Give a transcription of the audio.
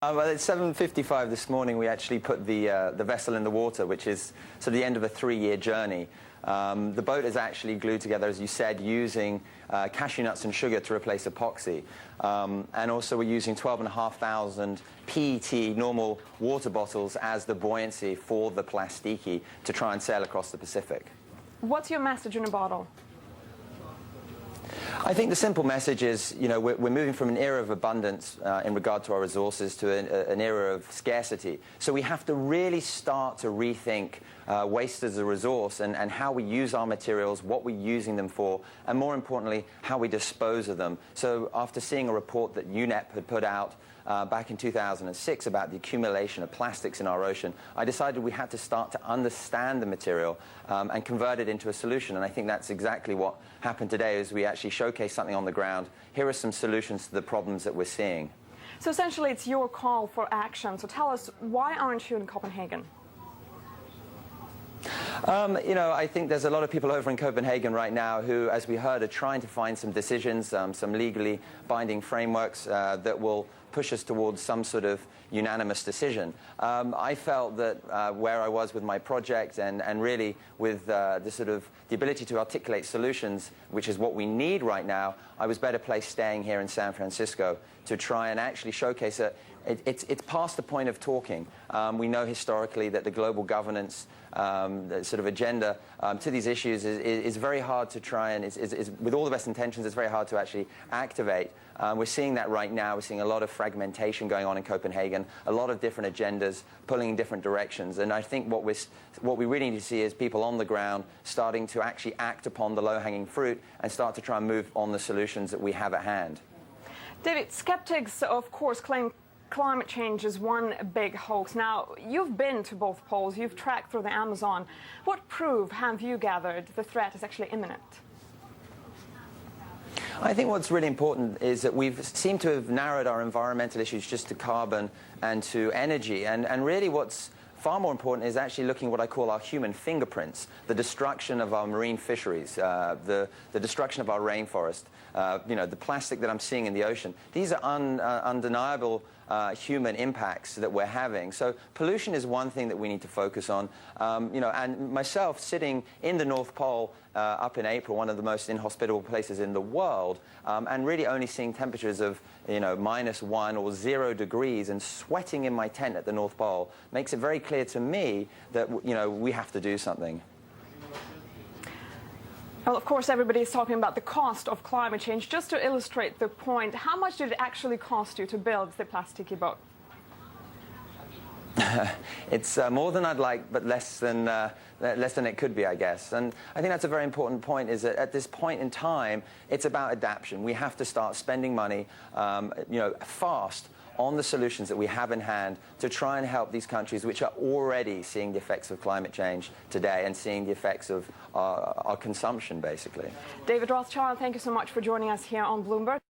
Well, at 7:55 this morning, we actually put the vessel in the water, which is sort of the end of a 3-year journey. The boat is actually glued together, as you said, using cashew nuts and sugar to replace epoxy. And also we're using 12,500 PET normal water bottles as the buoyancy for the Plastiki to try and sail across the Pacific. What's your message in a bottle? I think the simple message is, we're moving from an era of abundance in regard to our resources to an era of scarcity. So we have to really start to rethink waste as a resource and how we use our materials, what we're using them for, and more importantly, how we dispose of them. So after seeing a report that UNEP had put out back in 2006 about the accumulation of plastics in our ocean, I decided we had to start to understand the material and convert it into a solution. And I think that's exactly what happened today as we actually showcase something on the ground. Here are some solutions to the problems that we're seeing. So essentially it's your call for action. So tell us, why aren't you in Copenhagen? I think there's a lot of people over in Copenhagen right now who, as we heard, are trying to find some decisions, some legally binding frameworks that will push us towards some sort of unanimous decision. I felt that where I was with my project and really with the ability to articulate solutions, which is what we need right now, I was better placed staying here in San Francisco to try and actually showcase that it's past the point of talking. We know historically that the global governance sort of agenda to these issues is very hard to try and, with all the best intentions, it's very hard to actually activate. We're seeing that right now. We're seeing a lot of fragmentation going on in Copenhagen, a lot of different agendas pulling in different directions. And I think what we really need to see is people on the ground starting to actually act upon the low-hanging fruit and start to try and move on the solutions that we have at hand. David, skeptics, of course, claim climate change is one big hoax. Now, you've been to both poles, you've tracked through the Amazon. What proof have you gathered the threat is actually imminent? I think what's really important is that we've seemed to have narrowed our environmental issues just to carbon and to energy. And really what's far more important is actually looking at what I call our human fingerprints, the destruction of our marine fisheries, the destruction of our rainforest, the plastic that I'm seeing in the ocean. These are undeniable human impacts that we're having. So pollution is one thing that we need to focus on. And myself sitting in the North Pole up in April, one of the most inhospitable places in the world, and really only seeing temperatures of -1 or 0 degrees and sweating in my tent at the North Pole makes it very clear to me that we have to do something. Well, of course, everybody is talking about the cost of climate change. Just to illustrate the point, how much did it actually cost you to build the Plastiki boat? It's more than I'd like, but less than it could be, I guess. And I think that's a very important point, is that at this point in time, it's about adaptation. We have to start spending money, fast on the solutions that we have in hand to try and help these countries which are already seeing the effects of climate change today and seeing the effects of our consumption, basically. David Rothschild, thank you so much for joining us here on Bloomberg.